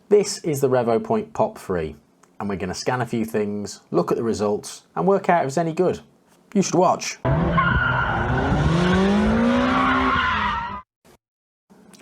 This is the Revopoint POP3, and we're going to scan a few things, look at the results, and work out if it's any good. You should watch.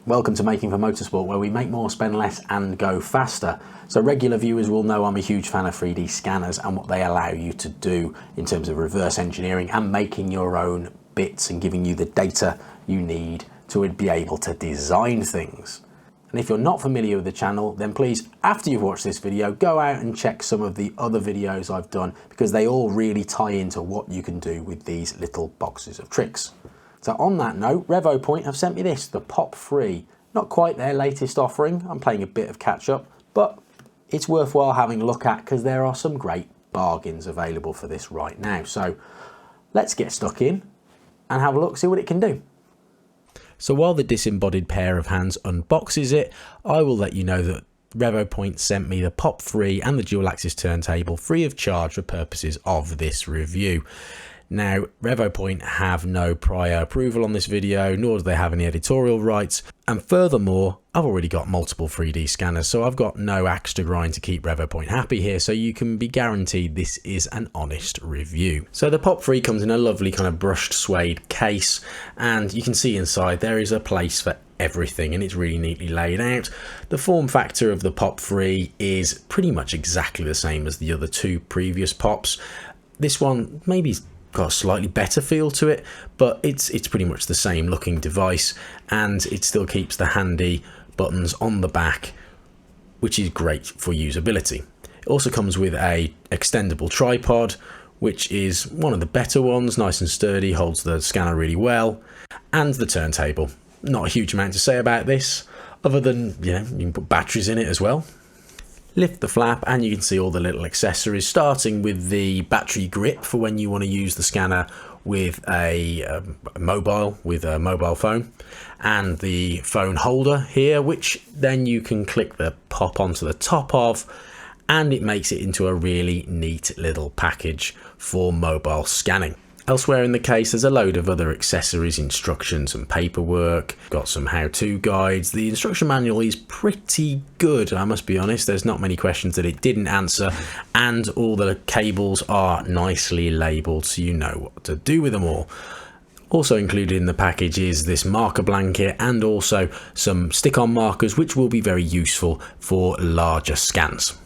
Welcome to Making for Motorsport, where we make more, spend less, and go faster. So regular viewers will know I'm a huge fan of 3D scanners and what they allow you to do in terms of reverse engineering and making your own bits and giving you the data you need to be able to design things. And if you're not familiar with the channel, then please, after you've watched this video, go out and check some of the other videos I've done, because they all really tie into what you can do with these little boxes of tricks. So on that note, Revopoint have sent me this, the POP3. Not quite their latest offering, I'm playing a bit of catch up, but it's worthwhile having a look at because there are some great bargains available for this right now. So let's get stuck in and have a look, see what it can do. So while the disembodied pair of hands unboxes it, I will let you know that Revopoint sent me the POP3 and the dual axis turntable free of charge for purposes of this review. Now, Revopoint have no prior approval on this video, nor do they have any editorial rights. And furthermore, I've already got multiple 3D scanners, so I've got no axe to grind to keep Revopoint happy here, so you can be guaranteed this is an honest review. So the POP3 comes in a lovely kind of brushed suede case, and you can see inside there is a place for everything, and it's really neatly laid out. The form factor of the POP3 is pretty much exactly the same as the other two previous POPs. This one maybe got a slightly better feel to it, but it's pretty much the same looking device, and it still keeps the handy buttons on the back, which is great for usability. It also comes with a extendable tripod, which is one of the better ones, nice and sturdy, holds the scanner really well, and the turntable. Not a huge amount to say about this, other than, you know, you can put batteries in it as well. Lift the flap and you can see all the little accessories, starting with the battery grip for when you want to use the scanner with a mobile phone, and the phone holder here, which then you can click the pop onto the top of, and it makes it into a really neat little package for mobile scanning. Elsewhere in the case, there's a load of other accessories, instructions and paperwork. Got some how-to guides. The instruction manual is pretty good, I must be honest. There's not many questions that it didn't answer, and all the cables are nicely labelled so you know what to do with them all. Also included in the package is this marker blanket and also some stick-on markers, which will be very useful for larger scans.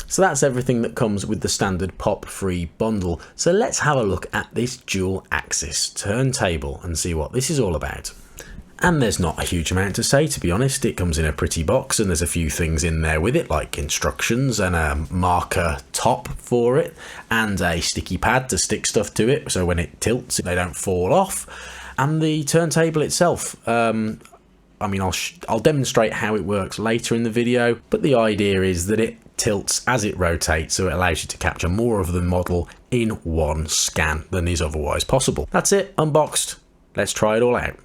So that's everything that comes with the standard POP3 bundle. So let's have a look at this dual axis turntable and see what this is all about. And there's not a huge amount to say, to be honest. It comes in a pretty box and there's a few things in there with it, like instructions and a marker top for it and a sticky pad to stick stuff to it so when it tilts they don't fall off. And the turntable itself, I mean, I'll demonstrate how it works later in the video, but the idea is that it tilts as it rotates, so it allows you to capture more of the model in one scan than is otherwise possible. That's it, unboxed. Let's try it all out.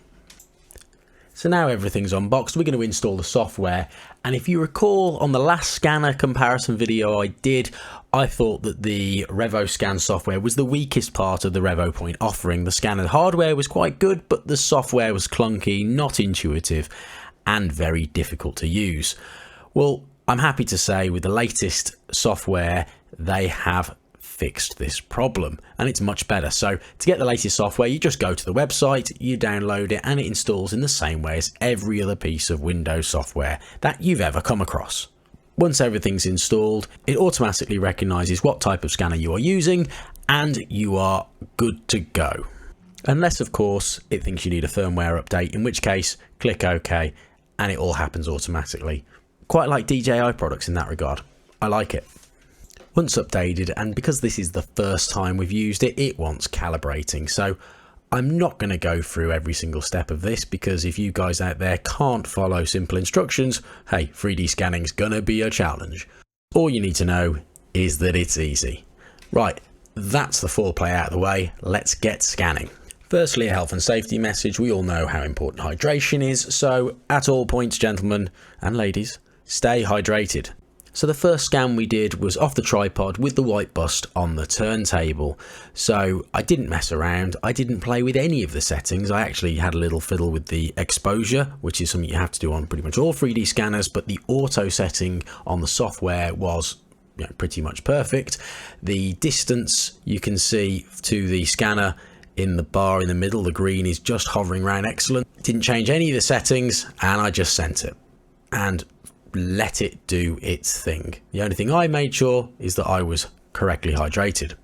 So now everything's unboxed, we're going to install the software, and if you recall on the last scanner comparison video I did, I thought that the RevoScan software was the weakest part of the Revopoint offering. The scanner hardware was quite good, but the software was clunky, not intuitive, and very difficult to use. Well, I'm happy to say with the latest software, they have fixed this problem and it's much better. So to get the latest software, you just go to the website, you download it, and it installs in the same way as every other piece of Windows software that you've ever come across. Once everything's installed, it automatically recognizes what type of scanner you are using and you are good to go. Unless, of course, it thinks you need a firmware update, in which case click OK and it all happens automatically. Quite like DJI products in that regard. I like it. Once updated, and because this is the first time we've used it, it wants calibrating. So I'm not going to go through every single step of this, because if you guys out there can't follow simple instructions, hey, 3D scanning's gonna be a challenge. All you need to know is that it's easy. Right, that's the foreplay out of the way. Let's get scanning. Firstly, a health and safety message. We all know how important hydration is, so at all points, gentlemen and ladies, stay hydrated. So the first scan we did was off the tripod with the white bust on the turntable. So I didn't mess around. I didn't play with any of the settings. I actually had a little fiddle with the exposure, which is something you have to do on pretty much all 3D scanners, but the auto setting on the software was pretty much perfect. The distance you can see to the scanner in the bar in the middle, the green, is just hovering around excellent. Didn't change any of the settings, and I just sent it and let it do its thing. The only thing I made sure is that I was correctly hydrated.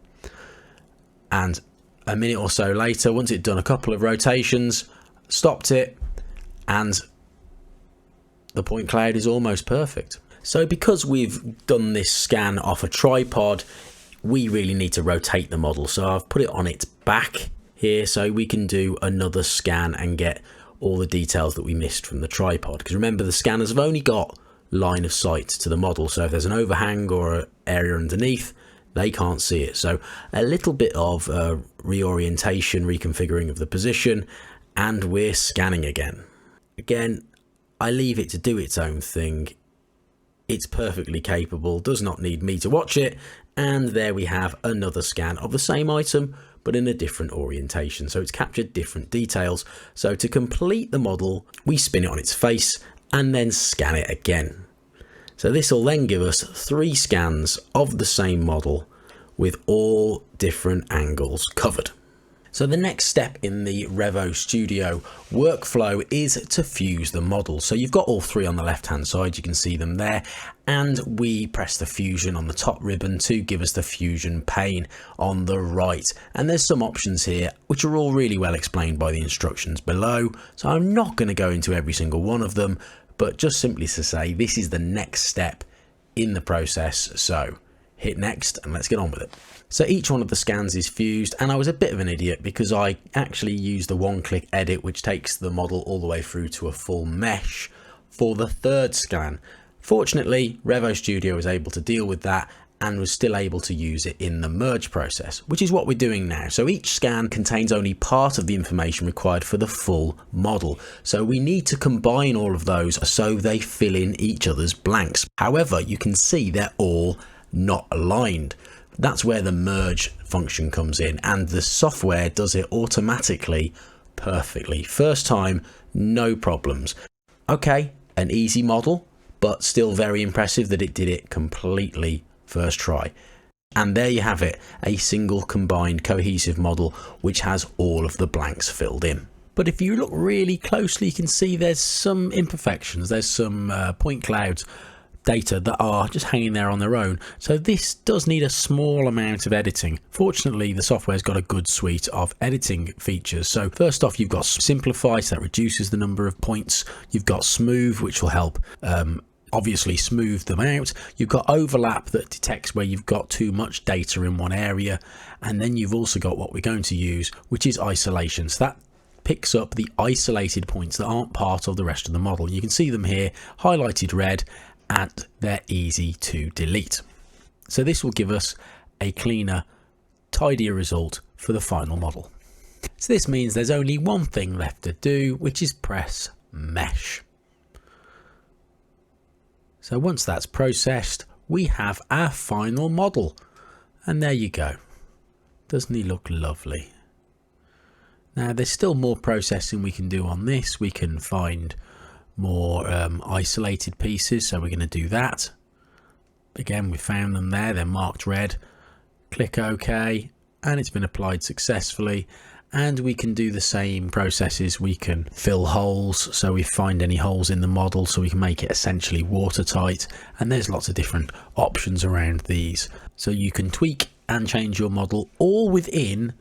And a minute or so later, once it'd done a couple of rotations, stopped it, and the point cloud is almost perfect. So because we've done this scan off a tripod, we really need to rotate the model. So I've put it on its back here so we can do another scan and get all the details that we missed from the tripod. Because remember, the scanners have only got line of sight to the model, so if there's an overhang or an area underneath, they can't see it. So a little bit of reorientation, reconfiguring of the position, and we're scanning again. I leave it to do its own thing. It's perfectly capable, does not need me to watch it, and there we have another scan of the same item but in a different orientation, so it's captured different details. So to complete the model, we spin it on its face and then scan it again. So this will then give us 3 scans of the same model with all different angles covered. So the next step in the Revo Studio workflow is to fuse the model. So you've got all 3 on the left hand side, you can see them there, and we press the fusion on the top ribbon to give us the fusion pane on the right. And there's some options here which are all really well explained by the instructions below, so I'm not going to go into every single one of them, but just simply to say this is the next step in the process. So hit next and let's get on with it. So each one of the scans is fused, and I was a bit of an idiot because I actually used the one-click edit, which takes the model all the way through to a full mesh for the 3rd scan. Fortunately, Revo Studio was able to deal with that and was still able to use it in the merge process, which is what we're doing now. So each scan contains only part of the information required for the full model. So we need to combine all of those so they fill in each other's blanks. However, you can see they're all not aligned. That's where the merge function comes in, and the software does it automatically perfectly. First time, no problems. Okay, an easy model, but still very impressive that it did it completely first try. And there you have it, a single combined cohesive model which has all of the blanks filled in. But if you look really closely, you can see there's some imperfections. There's some point clouds data that are just hanging there on their own. So this does need a small amount of editing. Fortunately, the software's got a good suite of editing features. So first off, you've got simplify, so that reduces the number of points. You've got smooth, which will help obviously smooth them out. You've got overlap that detects where you've got too much data in one area. And then you've also got what we're going to use, which is isolation. So that picks up the isolated points that aren't part of the rest of the model. You can see them here highlighted red, and they're easy to delete. So this will give us a cleaner, tidier result for the final model. So this means there's only one thing left to do, which is press mesh. So once that's processed, we have our final model. And there you go. Doesn't he look lovely? Now there's still more processing we can do on this. We can find more isolated pieces, so we're going to do that. Again, we found them there, they're marked red. Click OK, and it's been applied successfully. And we can do the same processes. We can fill holes, so we find any holes in the model, so we can make it essentially watertight. And there's lots of different options around these, so you can tweak and change your model all within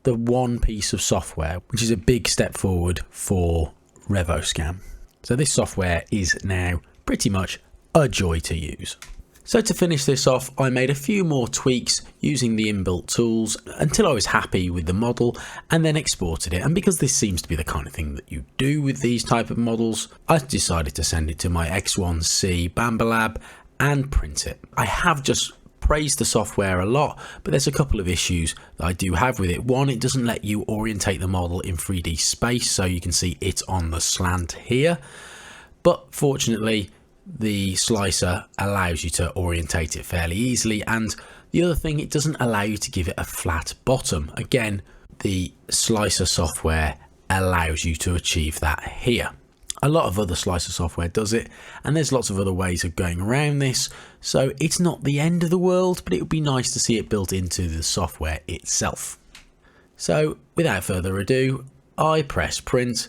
the one piece of software, which is a big step forward for RevoScan. So this software is now pretty much a joy to use. So to finish this off, I made a few more tweaks using the inbuilt tools until I was happy with the model, and then exported it. And because this seems to be the kind of thing that you do with these type of models, I decided to send it to my X1C Bamba Lab and print it. I have just praised the software a lot, but there's a couple of issues that I do have with it. One, it doesn't let you orientate the model in 3D space, so you can see it on the slant here. But fortunately, the slicer allows you to orientate it fairly easily, and the other thing, it doesn't allow you to give it a flat bottom. Again, the slicer software allows you to achieve that here. A lot of other slicer software does it, and there's lots of other ways of going around this, so it's not the end of the world, but it would be nice to see it built into the software itself. So without further ado, I press print,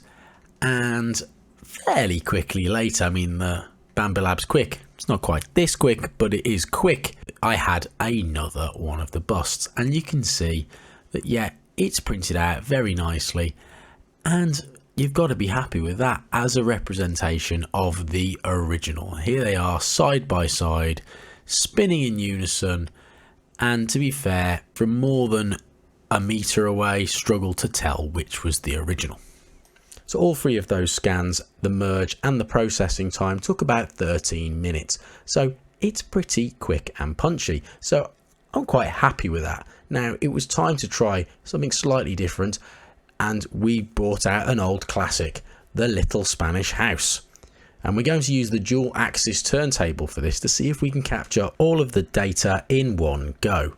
and fairly quickly later, I mean, the Bambi Lab's quick. It's not quite this quick, but it is quick. I had another one of the busts, and you can see that, yeah, it's printed out very nicely, and you've got to be happy with that as a representation of the original. Here they are side by side, spinning in unison, and to be fair, from more than a metre away, struggled to tell which was the original. So all three of those scans, the merge and the processing time, took about 13 minutes. So it's pretty quick and punchy. So I'm quite happy with that. Now it was time to try something slightly different, and we brought out an old classic, the Little Spanish House. And we're going to use the dual axis turntable for this to see if we can capture all of the data in one go.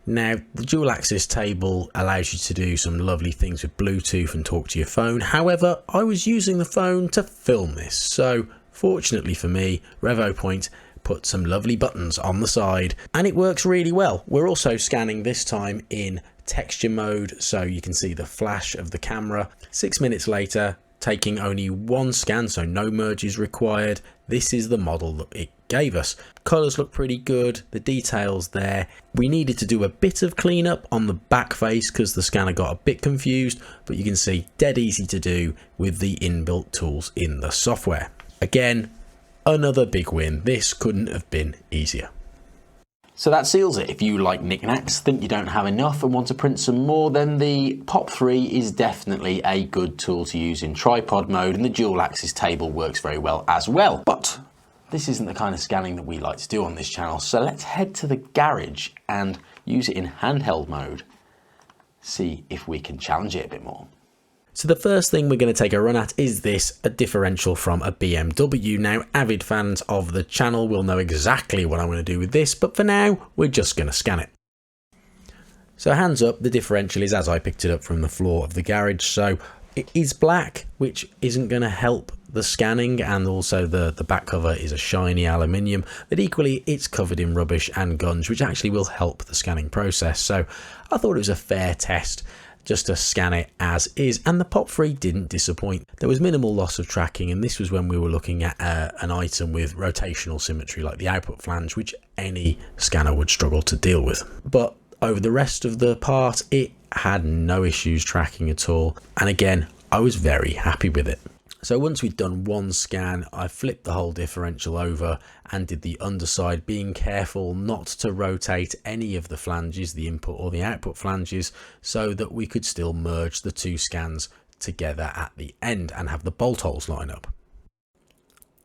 Now, the dual axis table allows you to do some lovely things with Bluetooth and talk to your phone. However, I was using the phone to film this. So fortunately for me, Revopoint put some lovely buttons on the side, and it works really well. We're also scanning this time in texture mode, so you can see the flash of the camera. 6 minutes later, taking only one scan, so no merges required. This is the model that it gave us. Colors look pretty good, the details there. We needed to do a bit of cleanup on the back face because the scanner got a bit confused, but you can see dead easy to do with the inbuilt tools in the software. Again, another big win. This couldn't have been easier. So that seals it. If you like knickknacks, think you don't have enough and want to print some more, then the POP3 is definitely a good tool to use in tripod mode, and the dual axis table works very well as well. But this isn't the kind of scanning that we like to do on this channel, so let's head to the garage and use it in handheld mode, see if we can challenge it a bit more. So the first thing we're going to take a run at is this, a differential from a BMW. Now, avid fans of the channel will know exactly what I'm going to do with this, but for now, we're just going to scan it. So hands up, the differential is as I picked it up from the floor of the garage. So it is black, which isn't going to help the scanning, and also the back cover is a shiny aluminium, but equally it's covered in rubbish and gunge, which actually will help the scanning process. So I thought it was a fair test just to scan it as is, and the POP3 didn't disappoint. There was minimal loss of tracking, and this was when we were looking at an item with rotational symmetry like the output flange, which any scanner would struggle to deal with. But over the rest of the part, it had no issues tracking at all, and again, I was very happy with it. So once we'd done one scan, I flipped the whole differential over and did the underside, being careful not to rotate any of the flanges, the input or the output flanges, so that we could still merge the two scans together at the end and have the bolt holes line up.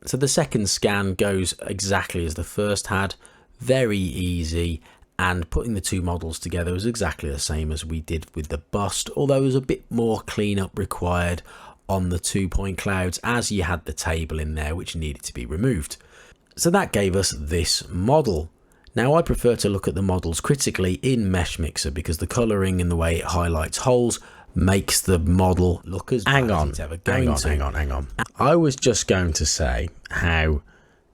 So the second scan goes exactly as the first had, very easy, and putting the two models together was exactly the same as we did with the bust, although there was a bit more cleanup required on the 2-point clouds as you had the table in there which needed to be removed. So that gave us this model. Now I prefer to look at the models critically in Mesh Mixer because the colouring and the way it highlights holes makes the model look as bad as it's ever going to. Hang on. I was just going to say how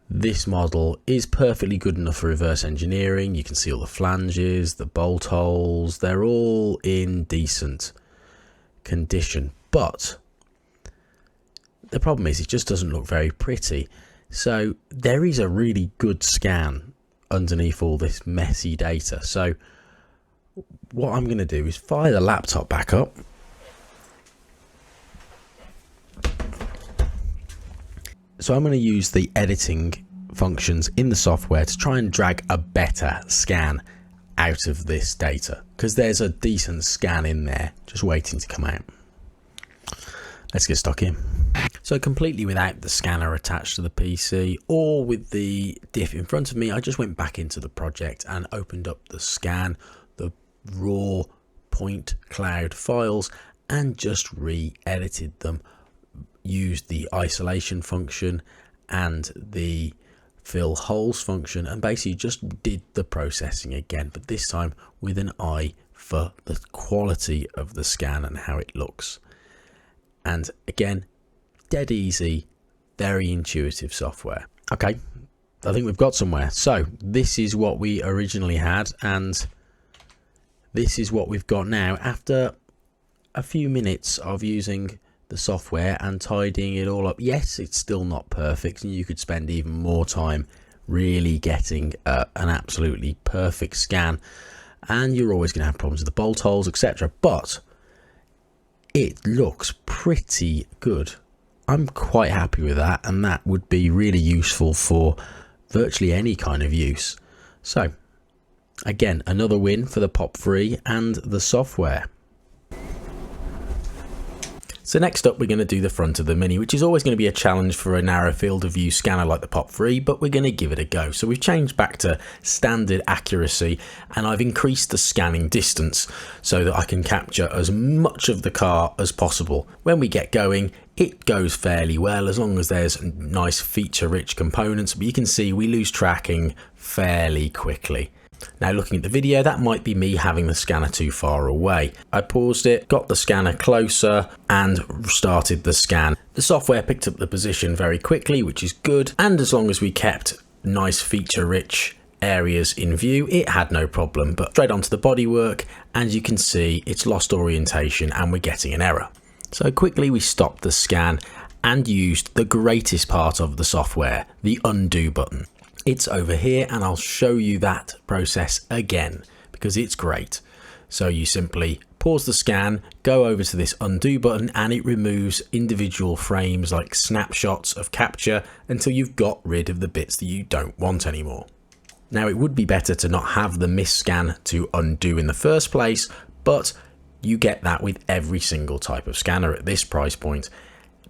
this model is perfectly good enough for reverse engineering. You can see all the flanges, the bolt holes, they're all in decent condition, but the problem is it just doesn't look very pretty. So there is a really good scan underneath all this messy data. So what I'm going to do is fire the laptop back up. So I'm going to use the editing functions in the software to try and drag a better scan out of this data, because there's a decent scan in there just waiting to come out. Let's get stuck in. So completely without the scanner attached to the PC or with the diff in front of me, I just went back into the project and opened up the scan, the raw point cloud files, and just re-edited them. Used the isolation function and the fill holes function, and basically just did the processing again, but this time with an eye for the quality of the scan and how it looks. And again, dead easy, very intuitive software. Okay, I think we've got somewhere. So this is what we originally had, and this is what we've got now after a few minutes of using the software and tidying it all up. Yes, it's still not perfect, and you could spend even more time really getting an absolutely perfect scan, and you're always going to have problems with the bolt holes, etc. But it looks pretty good. I'm quite happy with that, and that would be really useful for virtually any kind of use. So again, another win for the POP3 and the software. So next up, we're going to do the front of the Mini, which is always going to be a challenge for a narrow field of view scanner like the POP3, but we're going to give it a go. So we've changed back to standard accuracy, and I've increased the scanning distance so that I can capture as much of the car as possible. When we get going, it goes fairly well as long as there's nice feature-rich components, but you can see we lose tracking fairly quickly. Now looking at the video, that might be me having the scanner too far away. I paused it, got the scanner closer and started the scan. The software picked up the position very quickly, which is good. And as long as we kept nice feature rich areas in view, it had no problem. But straight onto the bodywork, and you can see it's lost orientation and we're getting an error. So quickly we stopped the scan and used the greatest part of the software, the undo button. It's over here, and I'll show you that process again because it's great. So you simply pause the scan, go over to this undo button, and it removes individual frames like snapshots of capture until you've got rid of the bits that you don't want anymore. Now it would be better to not have the miss scan to undo in the first place, but you get that with every single type of scanner at this price point.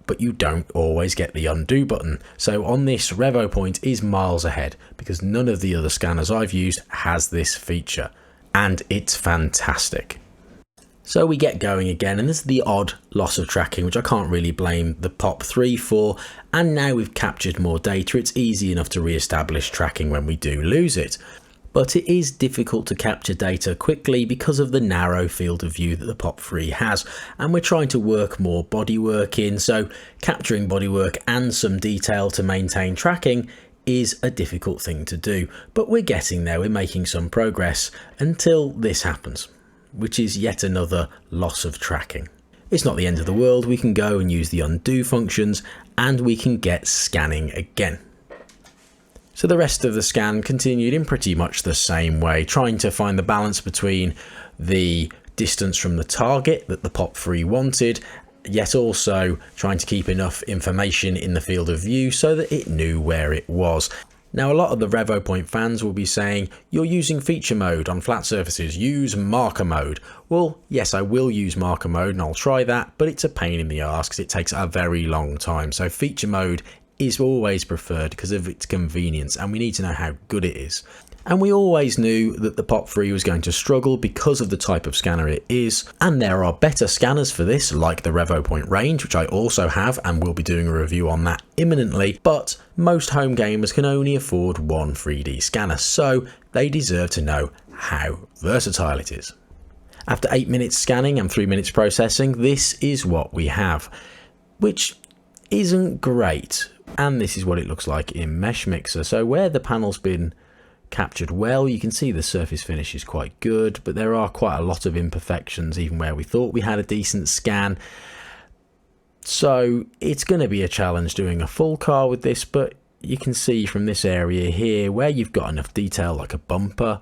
But you don't always get the undo button. So on this, Revopoint is miles ahead because none of the other scanners I've used has this feature, and it's fantastic. So we get going again, and this is the odd loss of tracking, which I can't really blame the POP3 for, and now we've captured more data, it's easy enough to re-establish tracking when we do lose it. But it is difficult to capture data quickly because of the narrow field of view that the POP3 has, and we're trying to work more bodywork in, so capturing bodywork and some detail to maintain tracking is a difficult thing to do. But we're getting there, we're making some progress until this happens, which is yet another loss of tracking. It's not the end of the world, we can go and use the undo functions and we can get scanning again. So the rest of the scan continued in pretty much the same way, trying to find the balance between the distance from the target that the POP3 wanted, yet also trying to keep enough information in the field of view so that it knew where it was. Now a lot of the Revopoint fans will be saying, you're using feature mode on flat surfaces, use marker mode. Well, yes, I will use marker mode and I'll try that, but it's a pain in the arse because it takes a very long time. So feature mode is always preferred because of its convenience, and we need to know how good it is. And we always knew that the POP3 was going to struggle because of the type of scanner it is, and there are better scanners for this like the Revopoint range, which I also have and will be doing a review on that imminently, but most home gamers can only afford one 3D scanner, so they deserve to know how versatile it is. After 8 minutes scanning and 3 minutes processing, this is what we have, which isn't great. And this is what it looks like in Mesh Mixer. So where the panel's been captured well, you can see the surface finish is quite good, but there are quite a lot of imperfections even where we thought we had a decent scan. So it's going to be a challenge doing a full car with this, but you can see from this area here where you've got enough detail like a bumper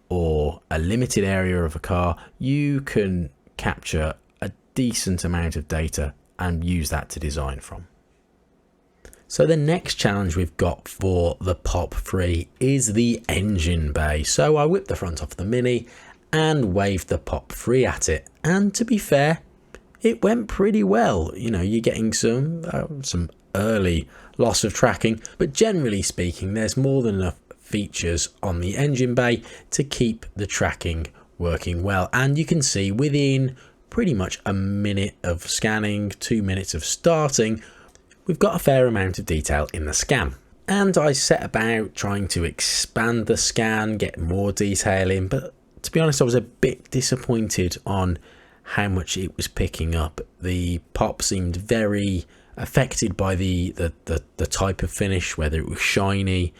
or a limited area of a car, you can capture a decent amount of data and use that to design from. So the next challenge we've got for the POP3 is the engine bay. So I whipped the front off the Mini and waved the POP3 at it. And to be fair, it went pretty well. You know, you're getting some early loss of tracking, but generally speaking, there's more than enough features on the engine bay to keep the tracking working well. And you can see within pretty much a minute of scanning, 2 minutes of starting, we've got a fair amount of detail in the scan. And I set about trying to expand the scan, get more detail in, but to be honest, I was a bit disappointed on how much it was picking up. The pop seemed very affected by the type of finish, whether it was shiny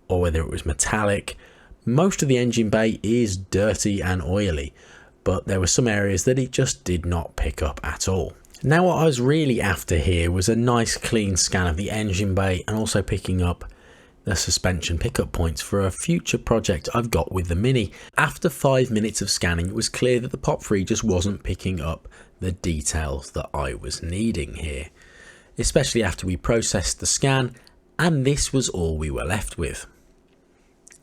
or whether it was metallic. Most of the engine bay is dirty and oily, but there were some areas that it just did not pick up at all. Now what I was really after here was a nice clean scan of the engine bay and also picking up the suspension pickup points for a future project I've got with the Mini. After 5 minutes of scanning, it was clear that the POP3 just wasn't picking up the details that I was needing here, especially after we processed the scan, and this was all we were left with.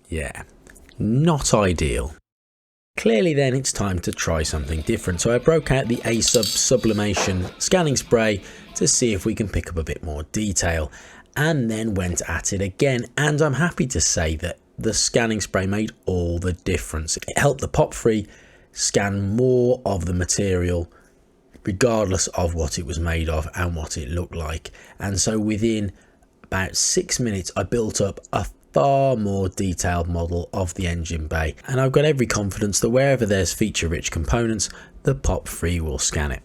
Yeah, not ideal. Clearly then it's time to try something different, so I broke out the A-Sub sublimation scanning spray to see if we can pick up a bit more detail, and then went at it again, and I'm happy to say that the scanning spray made all the difference. It helped the POP3 scan more of the material regardless of what it was made of and what it looked like, and so within about 6 minutes I built up a far more detailed model of the engine bay, and I've got every confidence that wherever there's feature rich components, the POP3 will scan it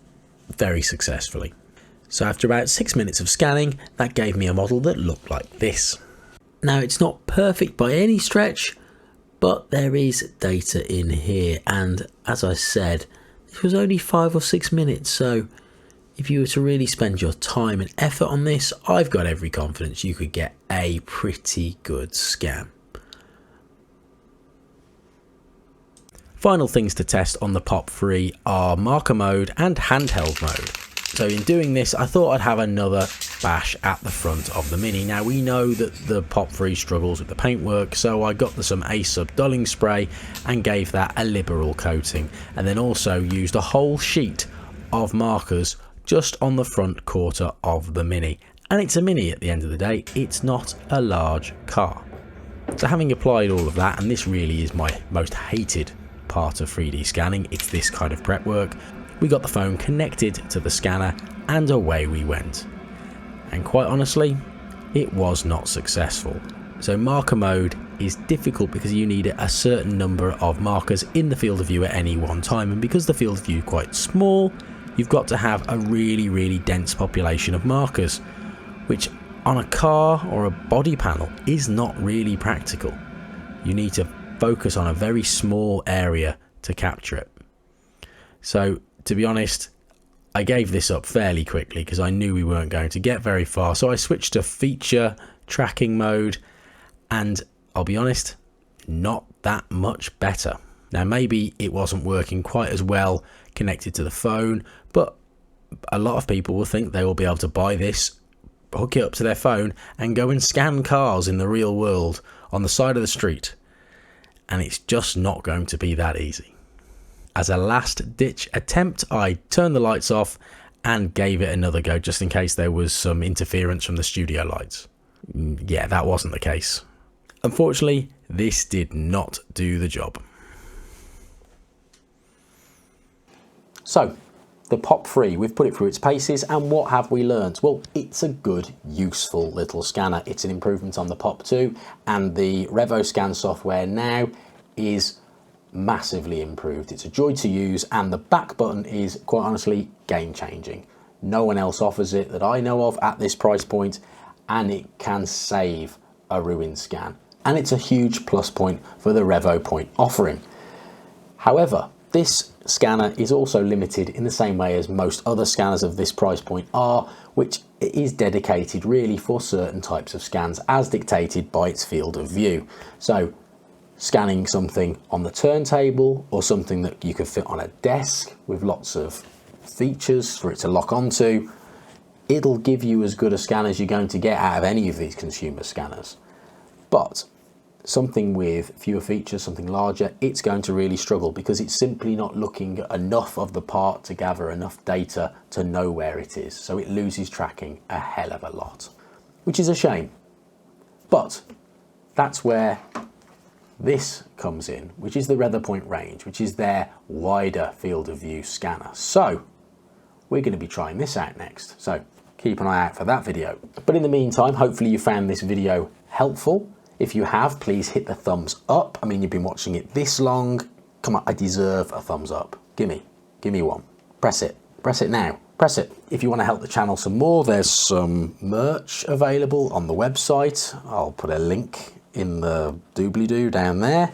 very successfully. So after about 6 minutes of scanning, that gave me a model that looked like this. Now it's not perfect by any stretch, but there is data in here, and as I said, it was only 5 or 6 minutes, so if you were to really spend your time and effort on this, I've got every confidence you could get a pretty good scan. Final things to test on the POP3 are marker mode and handheld mode. So in doing this, I thought I'd have another bash at the front of the Mini. Now we know that the POP3 struggles with the paintwork, so I got some A-Sub dulling spray and gave that a liberal coating, and then also used a whole sheet of markers just on the front quarter of the Mini. And it's a Mini at the end of the day, it's not a large car. So having applied all of that, and this really is my most hated part of 3D scanning, it's this kind of prep work, we got the phone connected to the scanner and away we went. And quite honestly, it was not successful. So marker mode is difficult because you need a certain number of markers in the field of view at any one time, and because the field of view is quite small, you've got to have a really dense population of markers, which on a car or a body panel is not really practical. You need to focus on a very small area to capture it. So to be honest, I gave this up fairly quickly because I knew we weren't going to get very far, so I switched to feature tracking mode, and I'll be honest, not that much better. Now maybe it wasn't working quite as well connected to the phone, but a lot of people will think they will be able to buy this, hook it up to their phone and go and scan cars in the real world on the side of the street, and it's just not going to be that easy. As a last ditch attempt, I turned the lights off and gave it another go just in case there was some interference from the studio lights. Yeah, that wasn't the case. Unfortunately, this did not do the job. So, the POP3, we've put it through its paces, and what have we learned? Well, it's a good, useful little scanner. It's an improvement on the POP2, and the RevoScan software now is massively improved. It's a joy to use, and the back button is, quite honestly, game-changing. No one else offers it that I know of at this price point, and it can save a ruined scan. And it's a huge plus point for the Revopoint offering. However, this scanner is also limited in the same way as most other scanners of this price point are, which is dedicated really for certain types of scans as dictated by its field of view. So scanning something on the turntable or something that you could fit on a desk with lots of features for it to lock onto, it'll give you as good a scan as you're going to get out of any of these consumer scanners. But something with fewer features, something larger, it's going to really struggle because it's simply not looking at enough of the part to gather enough data to know where it is. So it loses tracking a hell of a lot, which is a shame. But that's where this comes in, which is the Revopoint range, which is their wider field of view scanner. So we're going to be trying this out next. So keep an eye out for that video. But in the meantime, hopefully you found this video helpful. If you have, please hit the thumbs up. I mean, you've been watching it this long. Come on, I deserve a thumbs up. Give me one. Press it now. Press it. If you want to help the channel some more, there's some merch available on the website. I'll put a link in the doobly-doo down there.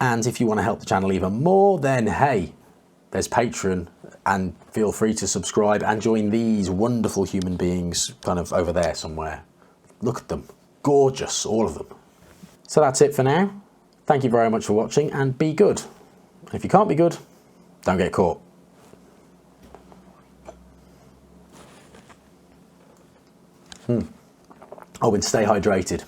And if you want to help the channel even more, then hey, there's Patreon, and feel free to subscribe and join these wonderful human beings kind of over there somewhere. Look at them. Gorgeous, all of them. So that's it for now. Thank you very much for watching, and be good. If you can't be good, don't get caught. Oh, and stay hydrated.